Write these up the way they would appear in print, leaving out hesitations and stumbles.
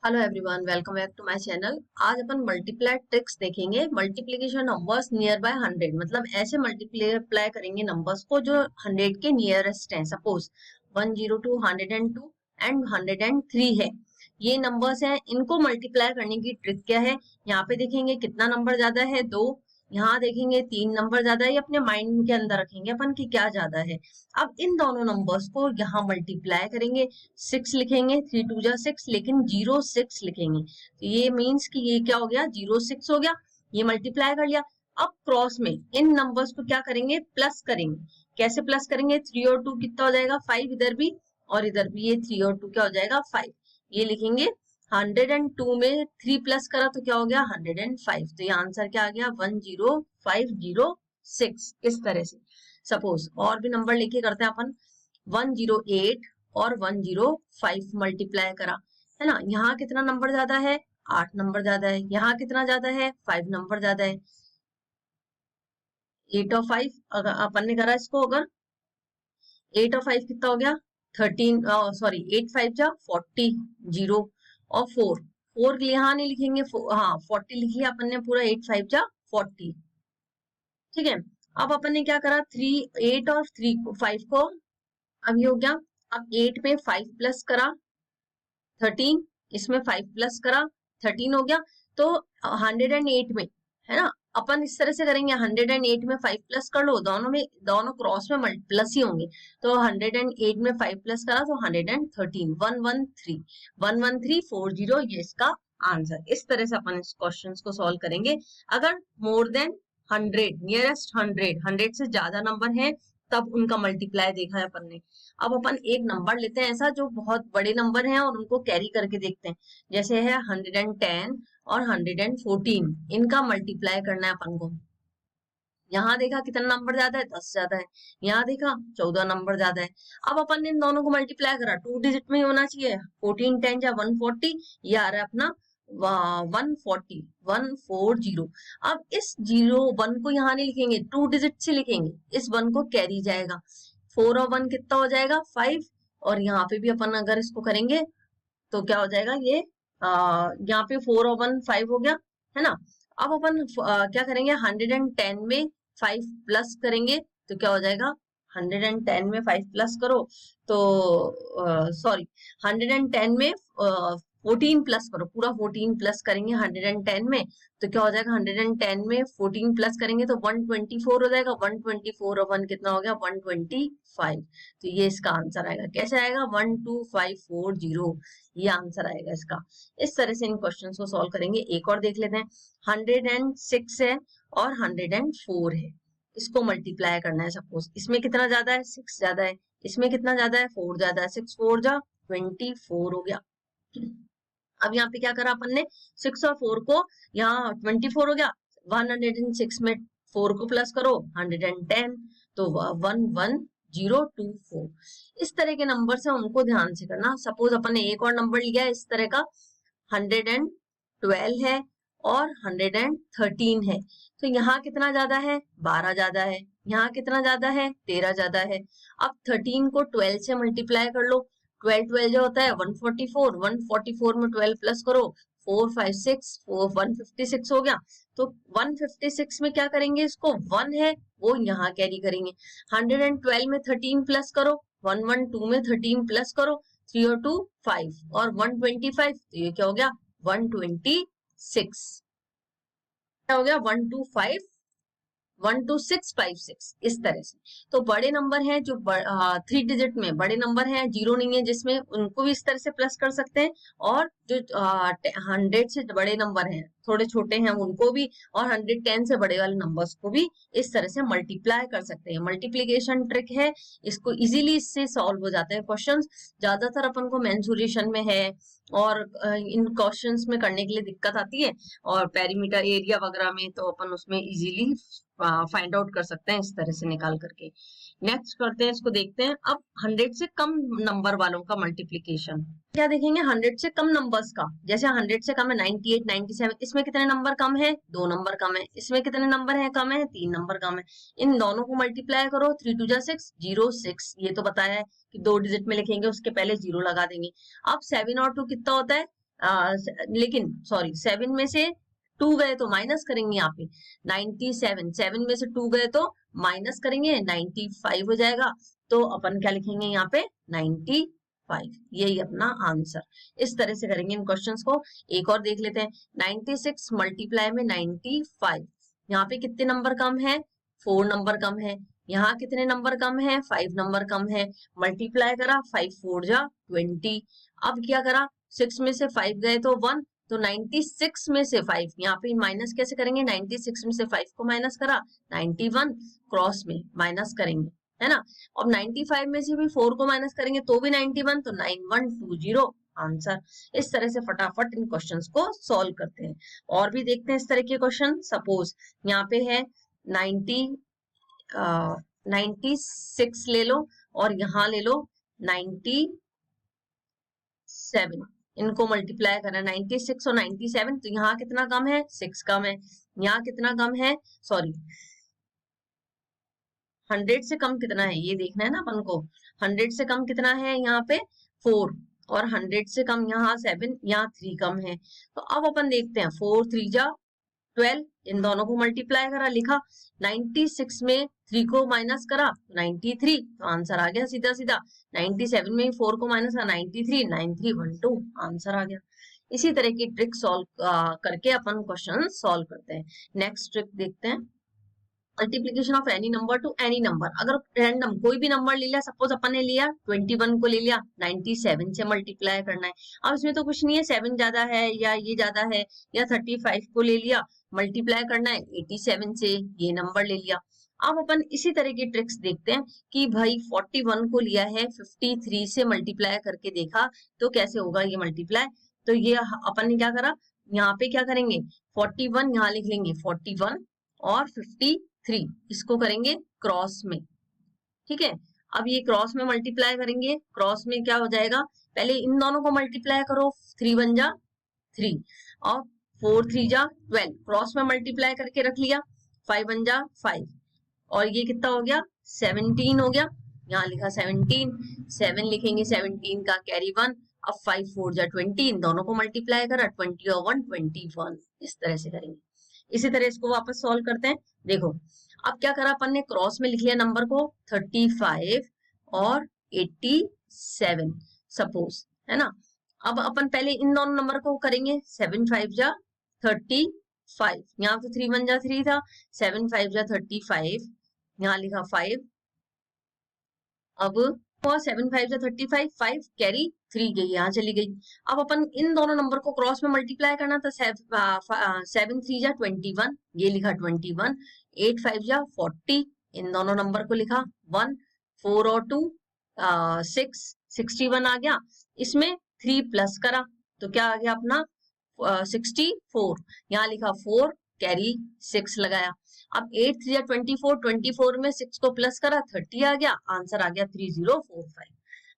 Hello everyone, welcome back to my channel. आज अपन multiply tricks देखेंगे। मल्टीप्लिकेशन नंबर्स नियर बाय 100, मतलब ऐसे मल्टीप्लाई करेंगे नंबर्स को जो 100 के नियरेस्ट हैं। सपोज 102, 102 एंड 103 है। ये नंबर्स हैं, इनको मल्टीप्लाई करने की ट्रिक क्या है। यहाँ पे देखेंगे कितना नंबर ज्यादा है, 2। यहाँ देखेंगे 3 नंबर ज्यादा है। ये अपने माइंड के अंदर रखेंगे अपन कि क्या ज्यादा है। अब इन दोनों नंबर्स को यहाँ मल्टीप्लाई करेंगे। 6 लिखेंगे, 3 2 जा 6, लेकिन 06 लिखेंगे। तो ये मीन्स कि ये क्या हो गया, 06 हो गया। ये मल्टीप्लाई कर लिया। अब क्रॉस में इन नंबर्स को क्या करेंगे, प्लस करेंगे। कैसे प्लस करेंगे, 3 और 2 कितना हो जाएगा, 5 इधर भी और इधर भी। ये 3 और 2 क्या हो जाएगा, 5। ये लिखेंगे। 102 में 3 प्लस करा तो क्या हो गया, 105। तो ये आंसर क्या आ गया, 10506। इस तरह से सपोज और भी नंबर लेके करते हैं अपन। 108 और 105 मल्टीप्लाई करा, है ना। यहाँ कितना नंबर ज्यादा है, 8 नंबर ज्यादा है। यहाँ कितना ज्यादा है, 5 नंबर ज्यादा है। 8 और 5 अगर अपन ने करा इसको, अगर 8 और 5 कितना हो गया, 13, सॉरी 8 5 जा 40, 0 और 4। 4 यहाँ नहीं लिखेंगे, हाँ 40 लिख लिया अपन ने पूरा। 8 5 जा 40, ठीक है। अब अपन ने क्या करा, 8 और 5 को, अब ये हो गया। अब 8 में 5 प्लस करा 13, इसमें 5 प्लस करा 13 हो गया। तो 108 में, है ना, अपन इस तरह से करेंगे। 108 में 5 प्लस कर लो, दोनों क्रॉस में प्लस ही होंगे। तो 108 में 5 प्लस करा तो 113, 113, 11340, ये इसका आंसर। इस तरह से अपन इस क्वेश्चन को सॉल्व करेंगे। अगर मोर देन 100, नियरेस्ट 100 से ज्यादा नंबर है, तब उनका मल्टीप्लाई देखा है अपन ने। अब अपन एक नंबर लेते हैं ऐसा जो बहुत बड़े नंबर हैं और उनको कैरी करके देखते हैं। जैसे है 110 और 114, इनका मल्टीप्लाई करना है अपन को। यहाँ देखा कितना नंबर ज्यादा है, 10 ज्यादा है। यहाँ देखा 14 नंबर ज्यादा है। अब अपन ने इन दोनों को मल्टीप्लाई करा, 2 डिजिट में ही होना चाहिए। 14 10 या 140, ये आ रहा है अपना 140, 140। अब इस 1 को यहाँ नहीं लिखेंगे, 2 डिजिट से लिखेंगे। इस 1 को कैरी जाएगा। 4 और 1 कितना हो जाएगा, 5। और यहाँ पे भी अपन अगर इसको करेंगे तो क्या हो जाएगा, ये यहाँ पे 4 और 1 5 हो गया, है ना। अब अपन क्या करेंगे, 110 में 5 प्लस करेंगे तो क्या हो जाएगा। 110 में 5 प्लस करो तो, सॉरी, 110 में 14 प्लस करो, पूरा 14 प्लस करेंगे 110 में तो क्या हो जाएगा। 110 में 14 प्लस करेंगे तो 124 हो जाएगा। 124 और 1 कितना हो गया, 125। तो ये इसका आंसर आएगा। कैसे आएगा, 12540, ये आंसर आएगा इसका। इस तरह से इन क्वेश्चन को सॉल्व करेंगे। एक और देख लेते हैं। 106 है और 104 है, इसको मल्टीप्लाई करना है। सपोज इसमें कितना ज्यादा है, 6 ज्यादा है। इसमें कितना ज्यादा है, 4 ज्यादा है। 6 4 जा 24 हो गया। अब यहाँ पे क्या करा अपन ने, 6 और 4 को, यहाँ 24 हो गया। 106 में 4 को प्लस करो, 110, तो 11024। इस तरह के नंबर से उनको ध्यान से करना। सपोज अपन ने एक और नंबर लिया है इस तरह का, 112 है और 113 है। तो यहाँ कितना ज्यादा है, 12 ज्यादा है। यहाँ कितना ज्यादा है, 13 ज्यादा है। अब 13 को 12 से मल्टीप्लाई कर लो। 12 12 जो होता है 144, 144 में 12 प्लस करो, 4 5 6, 156 हो गया। तो 156 में क्या करेंगे, इसको 1 है वो यहाँ कैरी करेंगे। 112 में 13 प्लस करो, 112 में 13 प्लस करो, 3 और 2 5 और 125, तो ये क्या हो गया, 126। क्या हो गया, 12656, इस तरह से। तो बड़े नंबर हैं जो 3 डिजिट में बड़े नंबर हैं, जीरो नहीं है जिसमें, उनको भी इस तरह से प्लस कर सकते हैं। और जो 100 से बड़े नंबर हैं, थोड़े छोटे हैं, उनको भी, और 110 से बड़े वाले नंबर्स को भी इस तरह से मल्टीप्लाई कर सकते हैं। मल्टीप्लीकेशन ट्रिक है, इसको इजीली इससे सॉल्व हो जाते हैं क्वेश्चंस। ज्यादातर अपन को मेंसुरेशन में है और इन क्वेश्चंस में करने के लिए दिक्कत आती है, और पेरीमीटर एरिया वगैरह में तो अपन उसमें इजीली फाइंड आउट कर सकते हैं, इस तरह से निकाल करके। नेक्स्ट करते हैं, इसको देखते हैं। अब 100 से कम नंबर वालों का मल्टीप्लीकेशन क्या देखेंगे। 100 से कम नंबर्स का, जैसे 100 से कम है 98 97, इसमें कितने नंबर कम है, 2 नंबर कम है। इसमें कितने नंबर है कम है, 3 नंबर कम है। इन दोनों को मल्टीप्लाई करो, 3 2 जा 6, 06, ये तो बताया है कि 2 डिजिट में लिखेंगे, उसके पहले 0 लगा देंगे। अब 7 और 2 कितना होता है, लेकिन सॉरी 7 में से 2 गए तो माइनस करेंगे यहाँ पे 97, 7 में से 2 गए तो माइनस करेंगे 95 हो जाएगा। तो अपन क्या लिखेंगे यहाँ पे 95, यही अपना आंसर। इस तरह से करेंगे इन क्वेश्चंस को। एक और देख लेते हैं, 96 मल्टीप्लाई में 95, यहाँ पे कितने नंबर कम है, 4 नंबर कम है। यहाँ कितने नंबर कम है, 5 नंबर कम है। मल्टीप्लाई करा, 5 4 जा 20। अब क्या करा, 6 में से 5 गए तो 1, तो 96 में से 5 यहाँ पे माइनस कैसे करेंगे, 96 में से 5 को माइनस करा, 91 क्रॉस में माइनस करेंगे, है ना। अब 95 में से भी 4 को माइनस करेंगे तो भी 91, तो 9120 आंसर। इस तरह से फटाफट इन क्वेश्चंस को सॉल्व करते हैं। और भी देखते हैं इस तरह के क्वेश्चन। सपोज यहाँ पे है 96 ले लो और यहाँ ले लो 97, इनको मल्टीप्लाई करना, 96 और 97, तो यहाँ कितना कम है, 6 कम है। यहाँ कितना कम है, सॉरी 100 से कम कितना है ये देखना है ना अपन को। 100 से कम कितना है यहाँ पे 4, और 100 से कम यहाँ 7, यहाँ 3 कम है। तो अब अपन देखते हैं, 4 3 जा 12, इन दोनों को मल्टीप्लाई करा, लिखा 96 में 3 को माइनस करा 93, तो आंसर आ गया सीधा सीधा। 97 में 4 को माइनस करा 93, 9312 आंसर आ गया। इसी तरह की ट्रिक सॉल्व करके अपन क्वेश्चन सॉल्व करते हैं। नेक्स्ट ट्रिक देखते हैं, multiplication of any number two any number. अगर रैंडम कोई भी नंबर ले लिया, सपोज अपन ने लिया 21 को ले लिया, 97 से मल्टीप्लाई करना है। अब इसमें तो कुछ नहीं है, 7 ज्यादा है या ये ज्यादा है, या 35 को ले लिया, मल्टीप्लाई करना है 87 से, ये नंबर ले लिया। अब अपन इसी तरह की ट्रिक्स देखते हैं कि भाई 41 को लिया है, 53 से मल्टीप्लाई करके देखा तो कैसे होगा ये मल्टीप्लाई। तो ये अपन ने क्या करा, यहाँ पे क्या करेंगे, 41 यहाँ लिख लेंगे 41 और 53 इसको करेंगे क्रॉस में, ठीक है। अब ये क्रॉस में मल्टीप्लाई करेंगे, क्रॉस में क्या हो जाएगा, पहले इन दोनों को मल्टीप्लाई करो, 3 1 जा 3 और 4 3 जा 12, क्रॉस में मल्टीप्लाई करके रख लिया, 5 1 जा 5, और ये कितना हो गया 17 हो गया, यहाँ लिखा 17, 7 लिखेंगे 17 का कैरी 1, अब 5 4 जा 20, इन दोनों को मल्टीप्लाई करा, 20 और 1 21, इस तरह से करेंगे। इसी तरह इसको वापस सॉल्व करते हैं। देखो अब क्या करा अपन ने, क्रॉस में लिख लिया नंबर को 35 और 87 सपोज, है ना। अब अपन पहले इन दोनों नंबर को करेंगे, 7 5 जा 35, यहाँ तो 3 1 जा 3 था, 7 5 जा 35, यहाँ लिखा 5, अब 7 5 जा 35, 5 कैरी 3 गई, यहाँ चली गई। अब अपन इन दोनों नंबर को क्रॉस में मल्टीप्लाई करना था, 7 3 जा 21, ये लिखा 21, 8 5 जा 40, इन दोनों नंबर को लिखा 1, 4 और 2 6, 61 आ गया। इसमें 3 प्लस करा तो क्या आ गया अपना 64, यहाँ लिखा 4 कैरी 6 लगाया। अब 8 3 24, 24 में 6 को प्लस करा 30 आ गया, आंसर आ गया 3045।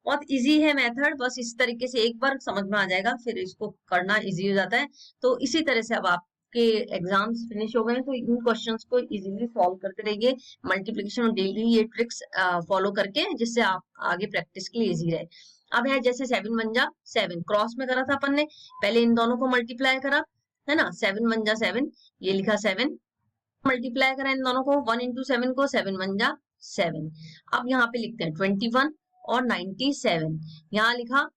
बहुत इजी है मेथड, बस इस तरीके से एक बार समझ में आ जाएगा, फिर इसको करना इजी हो जाता है। तो इसी तरह से अब आपके एग्जाम्स फिनिश हो गए तो इन क्वेश्चंस को इजीली सॉल्व करते रहिए, मल्टीप्लिकेशन डेली ये ट्रिक्स फॉलो करके, जिससे आप आगे प्रैक्टिस के लिए इजी रहे। अब है जैसे 7 1 जा 7, क्रॉस में करा था अपन ने, पहले इन दोनों को मल्टीप्लाई करा, है ना, 7 1 जा 7, ये लिखा 7, मल्टीप्लाई करें इन दोनों को, 1 into 7 को, 7 1 जा 7। अब यहाँ पे लिखते हैं 21 और 97, यहाँ लिखा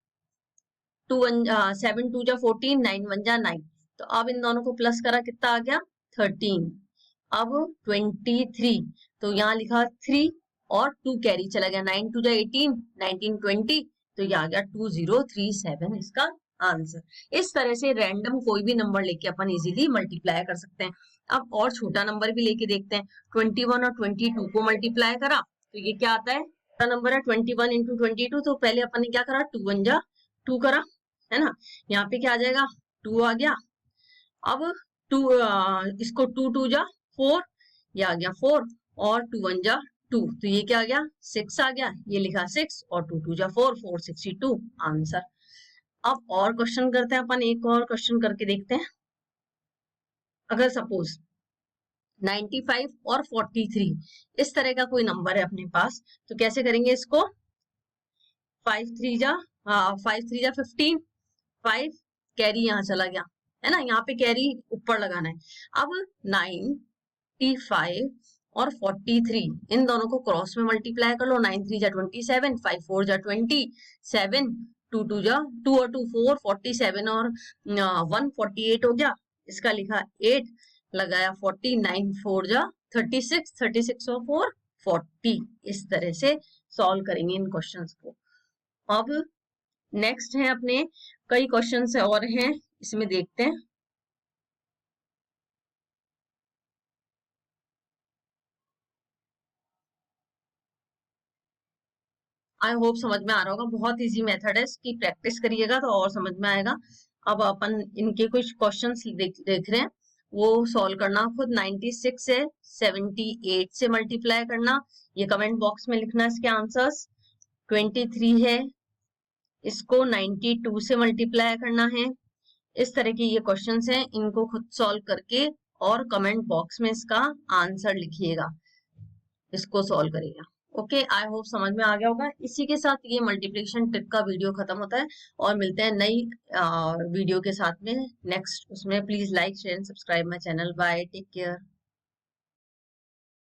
7 2 जा 14, 9 1 जा 9, तो अब इन दोनों को प्लस करा, कितना आ गया 13। अब 23, तो यहाँ लिखा 3 और 2 कैरी चला गया, 9 2 जा 18, 19 20, तो ये आ गया 2037 इसका आंसर। इस तरह से रैंडम कोई भी नंबर लेके अपन इजीली मल्टीप्लाई कर सकते हैं। अब और छोटा नंबर भी लेके देखते हैं, 21 और 22 को मल्टीप्लाई करा तो ये क्या आता है, छोटा नंबर है 21 into 22, तो पहले अपन ने क्या करा 2 1 जा 2 करा, है ना, यहाँ पे क्या आ जाएगा 2 आ गया। अब 2 इसको 2 2 जा 4, ये आ गया 4, और 2 1 जा 2, तो ये क्या आ गया 6 आ गया, ये लिखा 6, और 2 2 जा 4, 462 आंसर। अब और क्वेश्चन करते हैं अपन, एक और क्वेश्चन करके देखते हैं। अगर सपोज 95 और 43 इस तरह का कोई नंबर है अपने पास, तो कैसे करेंगे इसको, 5 3 जा 15, 5 कैरी यहाँ चला गया है ना, यहाँ पे कैरी ऊपर लगाना है। अब 95 और 43 इन दोनों को क्रॉस में मल्टीप्लाई कर लो। 9 3 जा 27, 5 4 जा 27, 2 2 जा 2 और 2 4, 47 और 1 48 हो गया। इसका लिखा 8, लगाया 40, 9 4 जा 36, 36 और 4 40। इस तरह से सॉल्व करेंगे इन क्वेश्चंस को। अब नेक्स्ट है अपने कई क्वेश्चंस और हैं, इसमें देखते हैं। आई होप समझ में आ रहा होगा, बहुत इजी मेथड है, इसकी प्रैक्टिस करिएगा तो और समझ में आएगा। अब अपन इनके कुछ क्वेश्चंस देख रहे हैं, वो सॉल्व करना खुद। 96 है 78 से मल्टीप्लाई करना, ये कमेंट बॉक्स में लिखना इसके आंसर्स। 23 है, इसको 92 से मल्टीप्लाई करना है। इस तरह के ये क्वेश्चंस हैं, इनको खुद सॉल्व करके और कमेंट बॉक्स में इसका आंसर लिखिएगा, इसको सॉल्व करिएगा। ओके, आई होप समझ में आ गया होगा। इसी के साथ ये मल्टीप्लिकेशन ट्रिक का वीडियो खत्म होता है और मिलते हैं नई वीडियो के साथ में नेक्स्ट। उसमें please like share and subscribe my channel. Bye, take care.